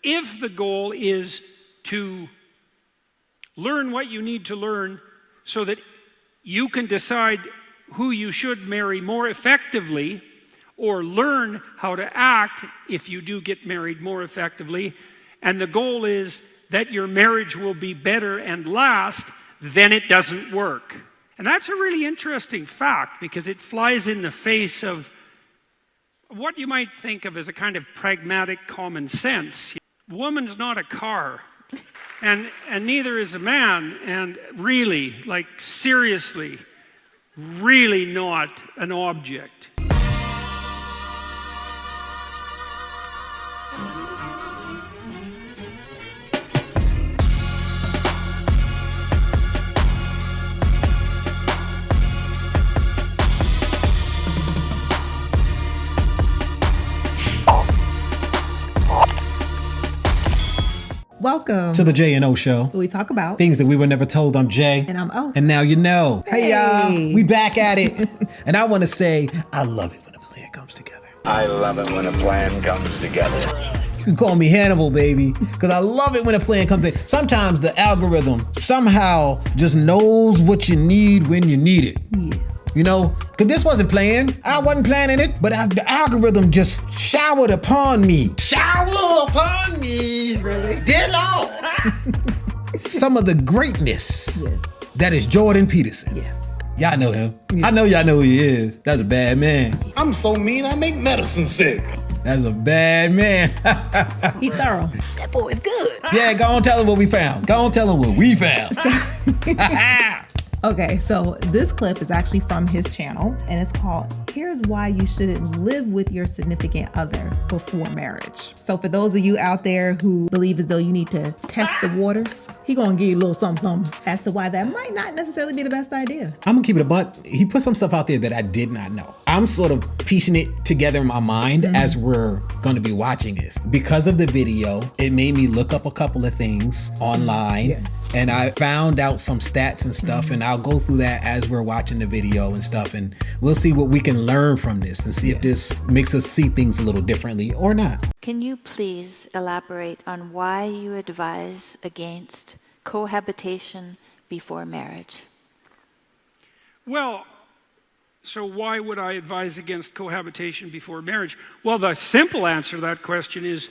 if the goal is to learn what you need to learn so that you can decide who you should marry more effectively, or learn how to act if you do get married more effectively, and the goal is that your marriage will be better and last, then it doesn't work. And that's a really interesting fact, because it flies in the face of what you might think of as a kind of pragmatic common sense. Woman's not a car, and neither is a man, and really, like seriously, really not an object. Welcome to the J&O Show. We talk about things that we were never told. I'm Jay. And I'm O. And now you know. Hey, y'all. We back at it. And I want to say, I love it when a plan comes together. I love it when a plan comes together. You can call me Hannibal, baby, because I love it when a plan comes in. Sometimes the algorithm somehow just knows what you need when you need it. Yes. You know, because this wasn't planned. I wasn't planning it, but the algorithm just showered upon me. Shower upon me. Really? Get off. Some of the greatness Yes. that is Jordan Peterson. Yes. Y'all know him. Yeah. I know y'all know who he is. That's a bad man. I'm so mean I make medicine sick. That's a bad man. He thorough. That boy is good. Yeah, go on tell him what we found. Go on tell him what we found. Okay, so this clip is actually from his channel, and it's called Here's Why You Shouldn't Live with Your Significant Other Before Marriage. So for those of you out there who believe as though you need to test the waters, he gonna give you a little something as to why that might not necessarily be the best idea. I'm gonna keep it a buck. He put some stuff out there that I did not know. I'm sort of piecing it together in my mind as we're gonna be watching this. Because of the video, it made me look up a couple of things online. Yeah. And I found out some stats and stuff, and I'll go through that as we're watching the video and stuff, and we'll see what we can learn from this and see if this makes us see things a little differently or not. Can you please elaborate on why you advise against cohabitation before marriage? Well, so why would I advise against cohabitation before marriage? Well, the simple answer to that question is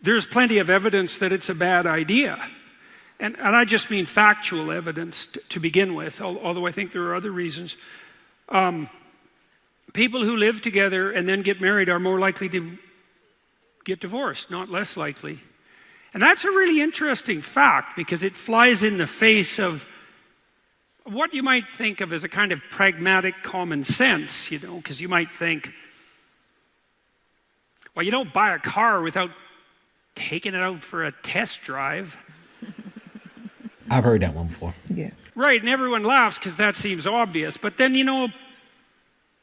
there's plenty of evidence that it's a bad idea. And I just mean factual evidence to begin with, although I think there are other reasons. People who live together and then get married are more likely to get divorced, not less likely. And that's a really interesting fact, because it flies in the face of what you might think of as a kind of pragmatic common sense, you know, because you might think, well, you don't buy a car without taking it out for a test drive. I've heard that one before. Yeah. Right, and everyone laughs because that seems obvious. But then, you know,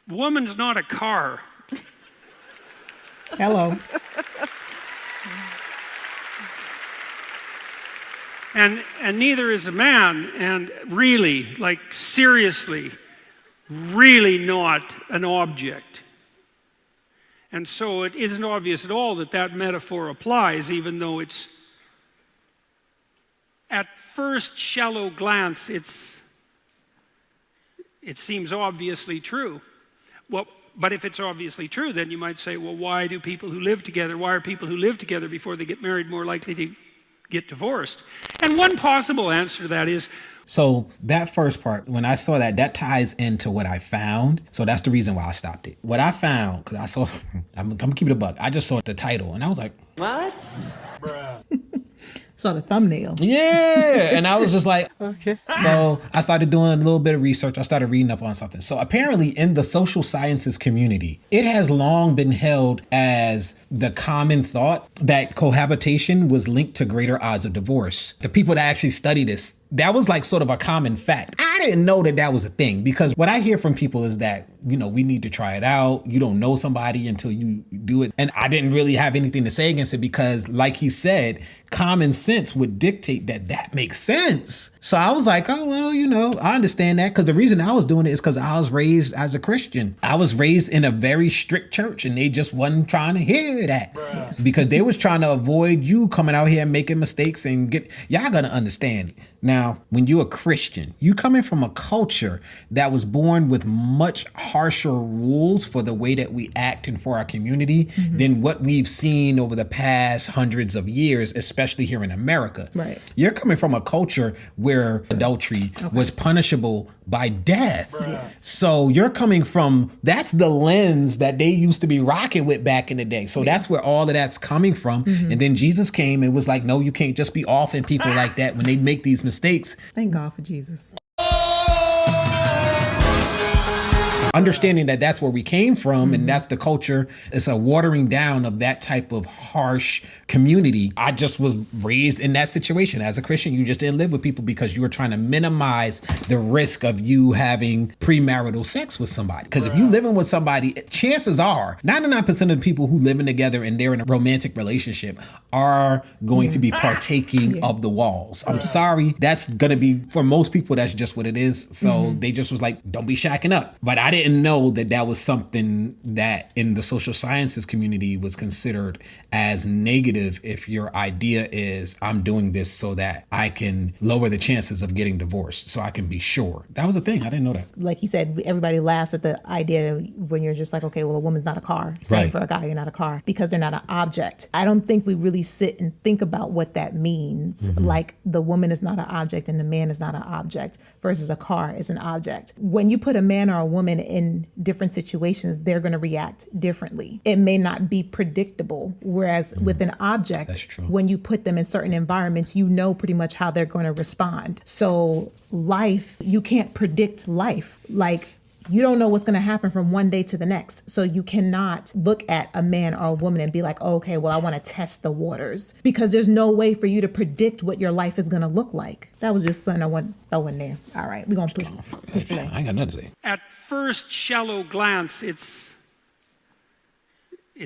woman's not a car. Hello. And neither is a man, and really, like seriously, really not an object. And so it isn't obvious at all that that metaphor applies, even though it's, at first shallow glance, it seems obviously true. Well, but if it's obviously true, then you might say, well, why are people who live together before they get married more likely to get divorced? And one possible answer to that is, so that first part, when I saw that ties into what I found. So that's the reason why I stopped it. What I found, because I saw, I'm gonna keep it a buck. I just saw the title and I was like, what? Bruh. Saw the thumbnail. Yeah. And I was just like, okay. So I started doing a little bit of research. I started reading up on something. So apparently in the social sciences community, it has long been held as the common thought that cohabitation was linked to greater odds of divorce. The people that actually study this, that was like sort of a common fact. I didn't know that was a thing, because what I hear from people is that we need to try it out. You don't know somebody until you do it. And I didn't really have anything to say against it because, like he said, common sense would dictate that makes sense. So I was like, oh, well, I understand that, because the reason I was doing it is because I was raised as a Christian. I was raised in a very strict church, and they just wasn't trying to hear that. Bruh. Because they was trying to avoid you coming out here and making mistakes and y'all gonna understand. Now, when you're a Christian, you coming from a culture that was born with much harsher rules for the way that we act and for our community than what we've seen over the past hundreds of years, especially here in America. Right. You're coming from a culture where adultery was punishable by death. Yes. So you're coming from, that's the lens that they used to be rocking with back in the day. So that's where all of that's coming from. And then Jesus came and was like, no, you can't just be offing people like that when they make these mistakes. Thank God for Jesus. Understanding that that's where we came from and that's the culture, it's a watering down of that type of harsh community. I just was raised in that situation. As a Christian, you just didn't live with people because you were trying to minimize the risk of you having premarital sex with somebody. Because if you living with somebody, chances are 99% of the people who living together and they're in a romantic relationship are going to be partaking of the walls. I'm sorry. That's going to be, for most people, that's just what it is. So they just was like, don't be shacking up. But I didn't know that was something that in the social sciences community was considered as negative if your idea is, I'm doing this so that I can lower the chances of getting divorced, so I can be sure. That was a thing. I didn't know that. Like he said, everybody laughs at the idea when you're just like, okay, well, a woman's not a car. Same for a guy, you're not a car, because they're not an object. I don't think we really sit and think about what that means. Like the woman is not an object and the man is not an object versus a car is an object. When you put a man or a woman in different situations, they're going to react differently. It may not be predictable. Whereas with an object, when you put them in certain environments, you know pretty much how they're going to respond. So life, you can't predict life. Like, you don't know what's going to happen from one day to the next. So you cannot look at a man or a woman and be like, oh, okay, well, I want to test the waters, because there's no way for you to predict what your life is going to look like. That was just something I want to throw in there. All right, we're going to push play. I ain't got nothing to say. At first shallow glance, it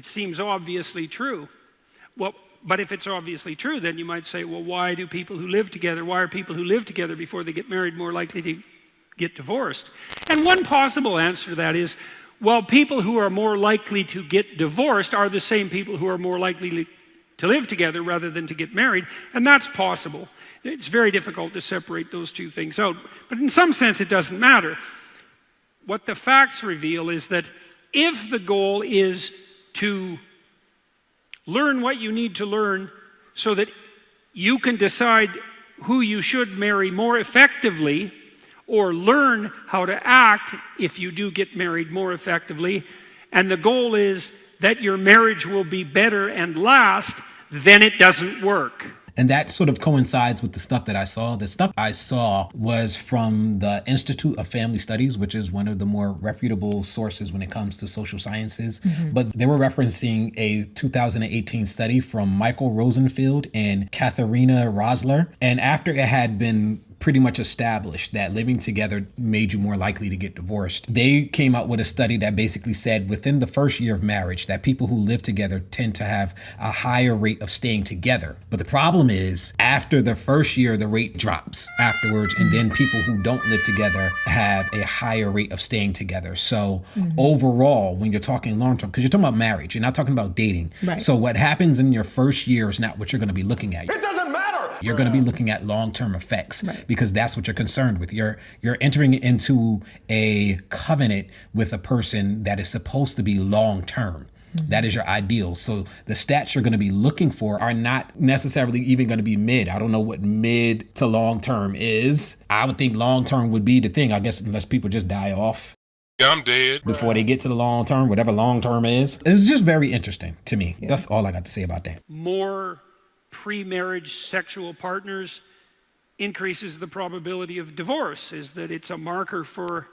seems obviously true. Well, but if it's obviously true, then you might say, well, why are people who live together before they get married more likely to get divorced? And one possible answer to that is, well, people who are more likely to get divorced are the same people who are more likely to live together rather than to get married, and that's possible. It's very difficult to separate those two things out, but in some sense it doesn't matter. What the facts reveal is that if the goal is to learn what you need to learn so that you can decide who you should marry more effectively, or learn how to act if you do get married more effectively, and the goal is that your marriage will be better and last, then it doesn't work. And that sort of coincides with the stuff that I saw. The stuff I saw was from the Institute of Family Studies, which is one of the more reputable sources when it comes to social sciences. But they were referencing a 2018 study from Michael Rosenfield and Katharina Rosler. And after it had been pretty much established that living together made you more likely to get divorced, they came out with a study that basically said within the first year of marriage that people who live together tend to have a higher rate of staying together. But the problem is, after the first year, the rate drops afterwards, and then people who don't live together have a higher rate of staying together. So overall, when you're talking long-term, because you're talking about marriage, you're not talking about dating. Right. So what happens in your first year is not what you're going to be looking at. It doesn't matter. You're going to be looking at long-term effects, because that's what you're concerned with. You're entering into a covenant with a person that is supposed to be long-term. That is your ideal. So the stats you're going to be looking for are not necessarily even going to be mid. I don't know what mid to long-term is. I would think long-term would be the thing, I guess, unless people just die off. Yeah, I'm dead. Before they get to the long-term, whatever long-term is. It's just very interesting to me. That's all I got to say about that. More pre-marriage sexual partners increases the probability of divorce, is that it's a marker for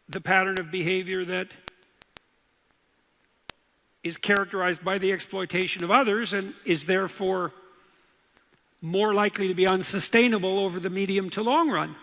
the pattern of behavior that is characterized by the exploitation of others and is therefore more likely to be unsustainable over the medium to long run.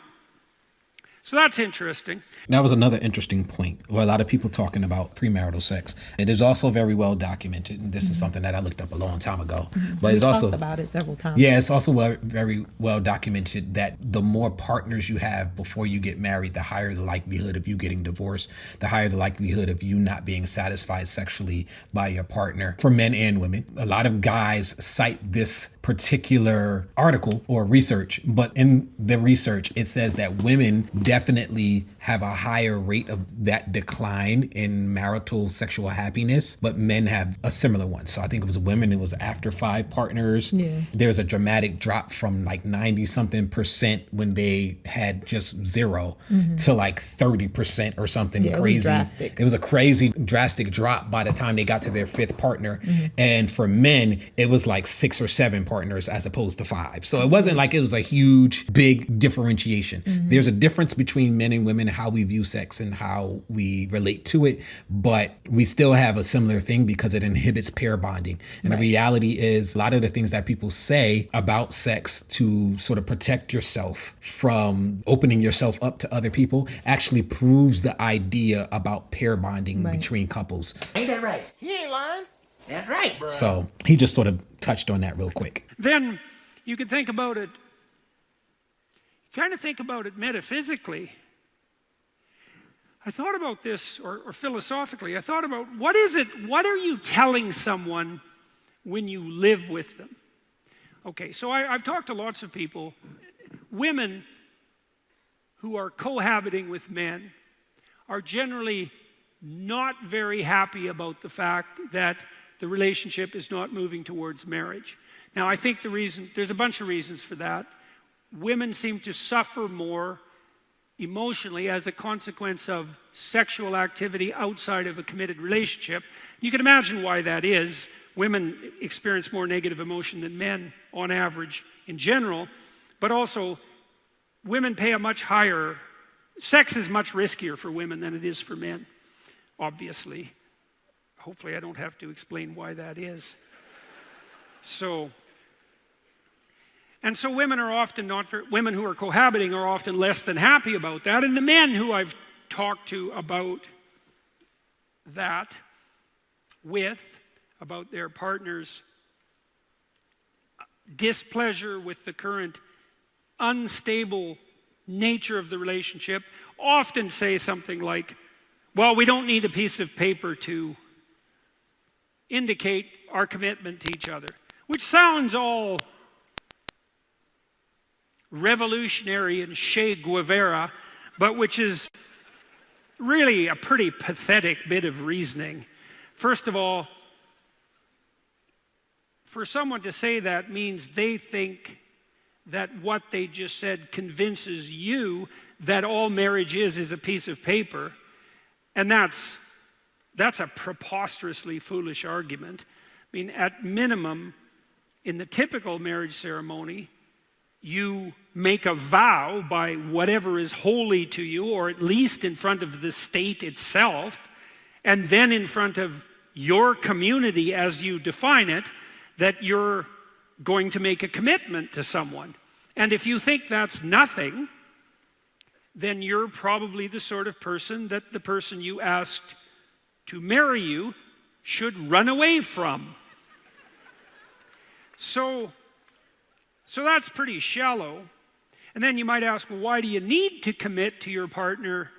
So that's interesting. That was another interesting point where a lot of people talking about premarital sex. It is also very well documented. And this is something that I looked up a long time ago. But We it's also talked about it several times. Yeah, it's also very well documented that the more partners you have before you get married, the higher the likelihood of you getting divorced, the higher the likelihood of you not being satisfied sexually by your partner, for men and women. A lot of guys cite this particular article or research, but in the research, it says that women definitely have a higher rate of that decline in marital sexual happiness, but men have a similar one. So I think it was women, it was after 5 partners. Yeah. There's a dramatic drop from like 90 something percent when they had just 0 to like 30% or something Yeah, crazy. it was drastic. It was a crazy drastic drop by the time they got to their 5th partner. And for men, it was like 6 or 7 partners as opposed to 5. So it wasn't like it was a huge, big differentiation. There's a difference between men and women, how we view sex and how we relate to it, but we still have a similar thing because it inhibits pair bonding. And the reality is a lot of the things that people say about sex to sort of protect yourself from opening yourself up to other people actually proves the idea about pair bonding between couples. Ain't that right? He ain't lying. That's right. So he just sort of touched on that real quick. Then you can think about it, kind of think about it metaphysically. I thought about this, or philosophically, I thought about what are you telling someone when you live with them? Okay, so I've talked to lots of people, women who are cohabiting with men are generally not very happy about the fact that the relationship is not moving towards marriage. Now, I think there's a bunch of reasons for that. Women seem to suffer more emotionally as a consequence of sexual activity outside of a committed relationship. You can imagine why that is. Women experience more negative emotion than men on average in general, but also women pay a much higher, sex is much riskier for women than it is for men, obviously. Hopefully I don't have to explain why that is. So women are often women who are cohabiting are often less than happy about that. And the men who I've talked to about that about their partner's displeasure with the current unstable nature of the relationship, often say something like, well, we don't need a piece of paper to indicate our commitment to each other, which sounds all revolutionary and Che Guevara, but which is really a pretty pathetic bit of reasoning. First of all, for someone to say that means they think that what they just said convinces you that all marriage is a piece of paper, and that's a preposterously foolish argument. I mean, at minimum, in the typical marriage ceremony, you make a vow by whatever is holy to you, or at least in front of the state itself, and then in front of your community as you define it, that you're going to make a commitment to someone. And if you think that's nothing, then you're probably the sort of person that the person you asked to marry you should run away from. So that's pretty shallow. And then you might ask, well, why do you need to commit to your partner?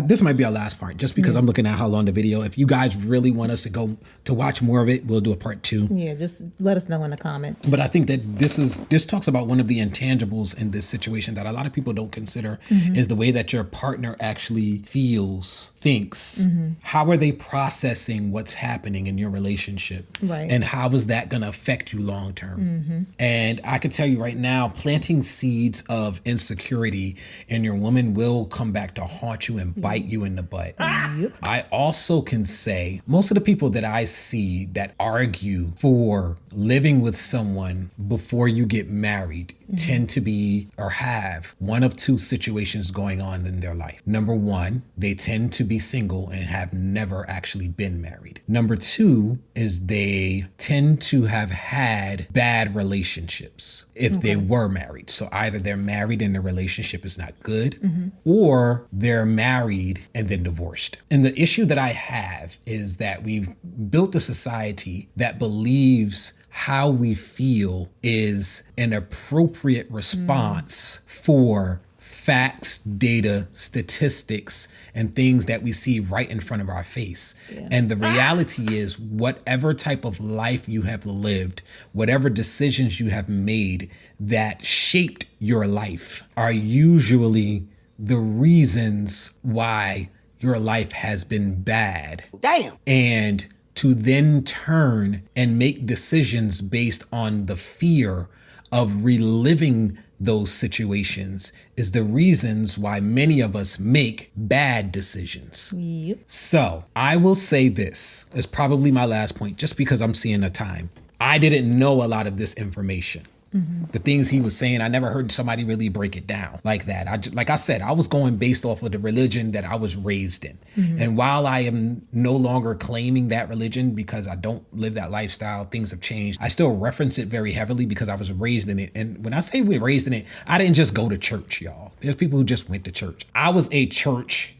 This might be our last part, just because I'm looking at how long the video. If you guys really want us to go to watch more of it, we'll do a part 2. Yeah, just let us know in the comments. But I think that this talks about one of the intangibles in this situation that a lot of people don't consider is the way that your partner actually feels, thinks. How are they processing what's happening in your relationship? Right. And how is that going to affect you long term? And I can tell you right now, planting seeds of insecurity in your woman will come back to haunt you and bite you in the butt. Yep. I also can say most of the people that I see that argue for living with someone before you get married tend to be or have one of two situations going on in their life. Number one, they tend to be single and have never actually been married. Number two is they tend to have had bad relationships if they were married. So either they're married and the relationship is not good, or they're married and then divorced. And the issue that I have is that we've built a society that believes how we feel is an appropriate response for facts, data, statistics, and things that we see right in front of our face. And the reality is, whatever type of life you have lived, whatever decisions you have made that shaped your life are usually the reasons why your life has been bad. Damn. And to then turn and make decisions based on the fear of reliving those situations is the reasons why many of us make bad decisions. Yep. So I will say this is probably my last point, just because I'm seeing the time. I didn't know a lot of this information. The things he was saying, I never heard somebody really break it down like that. Like I said, I was going based off of the religion that I was raised in. And while I am no longer claiming that religion because I don't live that lifestyle, things have changed. I still reference it very heavily because I was raised in it. And when I say we were raised in it, I didn't just go to church, y'all. There's people who just went to church. I was a church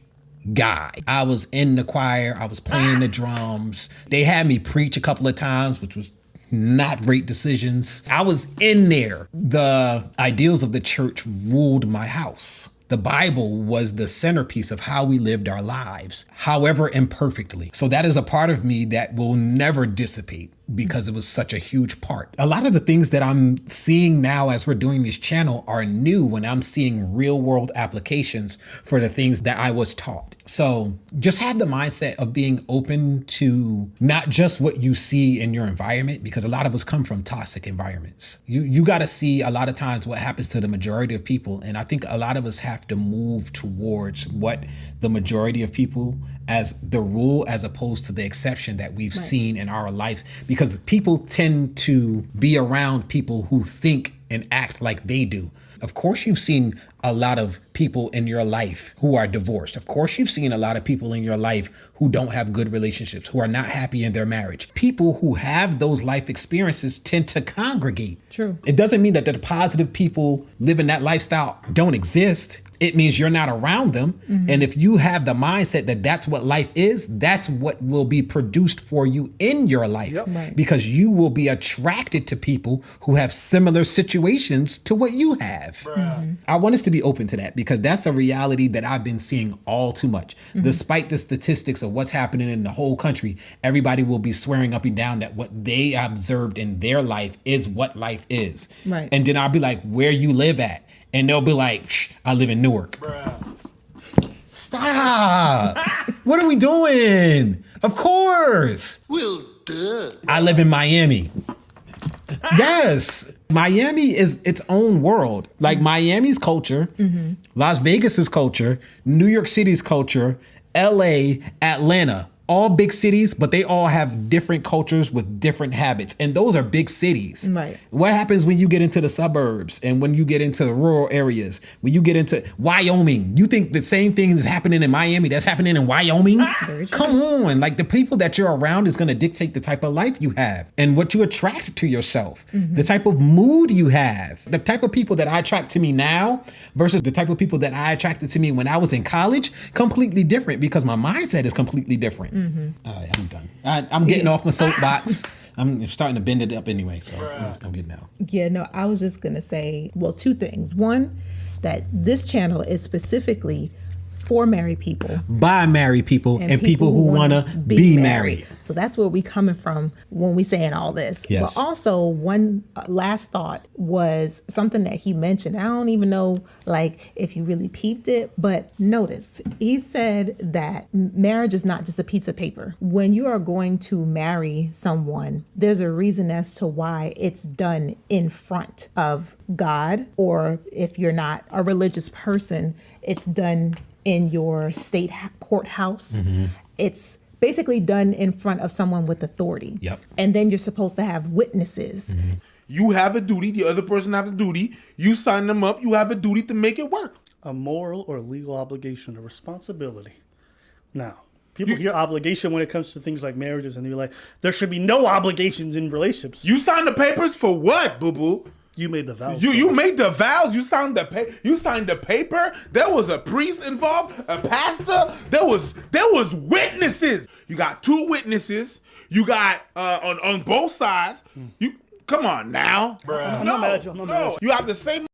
guy. I was in the choir. I was playing the drums. They had me preach a couple of times, which was not great decisions. I was in there. The ideals of the church ruled my house. The Bible was the centerpiece of how we lived our lives, however imperfectly. So that is a part of me that will never dissipate because it was such a huge part. A lot of the things that I'm seeing now as we're doing this channel are new when I'm seeing real world applications for the things that I was taught. So just have the mindset of being open to not just what you see in your environment, because a lot of us come from toxic environments. You got to see a lot of times what happens to the majority of people. And I think a lot of us have to move towards what the majority of people as the rule, as opposed to the exception that we've seen in our life, because people tend to be around people who think and act like they do. Of course, you've seen a lot of people in your life who are divorced. Of course, you've seen a lot of people in your life who don't have good relationships, who are not happy in their marriage. People who have those life experiences tend to congregate. True. It doesn't mean that the positive people living that lifestyle don't exist. It means you're not around them. And if you have the mindset that that's what life is, that's what will be produced for you in your life. Right. Because you will be attracted to people who have similar situations to what you have. I want us to be open to that, because that's a reality that I've been seeing all too much. Despite the statistics of what's happening in the whole country, everybody will be swearing up and down that what they observed in their life is what life is. Right. And then I'll be like, where you live at? And they'll be like, I live in Newark. Stop. What are we doing? Of course. Well, duh. I live in Miami. Yes. Miami is its own world. Like Miami's culture, Las Vegas's culture, New York City's culture, LA, Atlanta. All big cities, but they all have different cultures with different habits. And those are big cities. Right. What happens when you get into the suburbs and when you get into the rural areas, when you get into Wyoming? You think the same thing is happening in Miami that's happening in Wyoming? Come on. Like, the people that you're around is going to dictate the type of life you have and what you attract to yourself, the type of mood you have. The type of people that I attract to me now versus the type of people that I attracted to me when I was in college, completely different, because my mindset is completely different. All right, I'm done. I'm getting off my soapbox. I'm starting to bend it up anyway, so I'm getting out. Yeah, no, I was just going to say, well, two things. One, that this channel is specifically for married people. By married people and people who want to be married. So that's where we coming from when we saying all this. Yes. But also, one last thought was something that he mentioned. I don't even know, like, if you really peeped it, but notice he said that marriage is not just a piece of paper. When you are going to marry someone, there's a reason as to why it's done in front of God, or if you're not a religious person, it's done in your state courthouse. It's basically done in front of someone with authority. Yep. And then you're supposed to have witnesses. You have a duty. The other person has a duty. You sign them up. You have a duty to make it work. A moral or legal obligation, a responsibility. Now, people hear obligation when it comes to things like marriages, and they're like, there should be no obligations in relationships. You signed the papers for what, boo-boo? You made the vows. You made the vows. You signed the paper. There was a priest involved, a pastor. There was witnesses. You got 2 witnesses. You got on both sides. You come on now. I'm not mad at you. I'm not mad at you. You have the same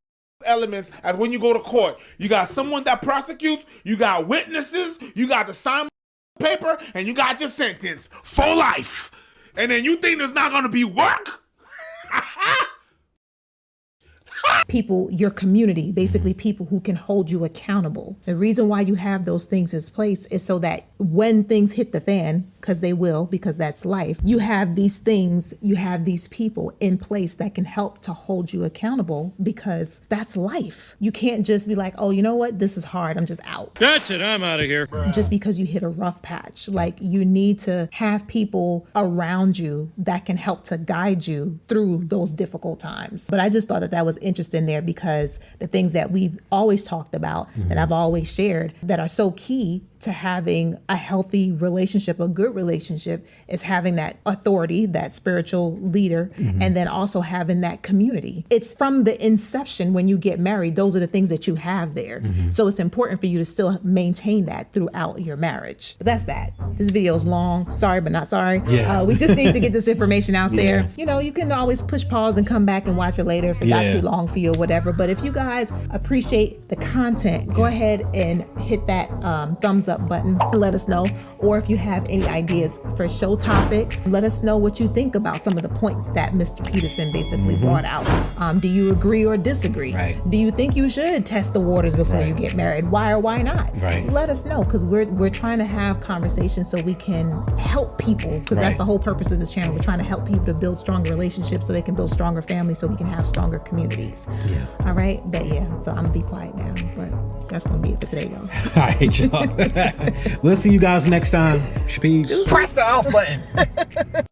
elements as when you go to court. You got someone that prosecutes. You got witnesses. You got the signed paper, and you got your sentence for life. And then you think there's not gonna be work? People, your community, basically people who can hold you accountable. The reason why you have those things in place is so that when things hit the fan, because they will, because that's life, you have these things, you have these people in place that can help to hold you accountable, because that's life. You can't just be like, oh, you know what? This is hard. I'm just out. That's it. I'm out of here. Just because you hit a rough patch. Like, you need to have people around you that can help to guide you through those difficult times. But I just thought that that was interesting there, because the things that we've always talked about, that I've always shared, that are so key to having a healthy relationship, a good relationship, is having that authority, that spiritual leader, and then also having that community. It's from the inception when you get married, those are the things that you have there. So it's important for you to still maintain that throughout your marriage. But that's that. This video is long. Sorry, but not sorry. Yeah. We just need to get this information out there. You know, you can always push pause and come back and watch it later if it got too long for you or whatever. But if you guys appreciate the content, go ahead and hit that thumbs up button and let us know. Or if you have any ideas for show topics, let us know what you think about some of the points that Mr. Peterson basically brought out. Do you agree or disagree? Right. Do you think you should test the waters before you get married? Why or why not? Right. Let us know, because we're trying to have conversations so we can help people, because that's the whole purpose of this channel. We're trying to help people to build stronger relationships so they can build stronger families, so we can have stronger communities. All right. But yeah, so I'm gonna be quiet now, but that's gonna be it for today, y'all. All right, y'all. We'll see you guys next time. Peace. Press the off button.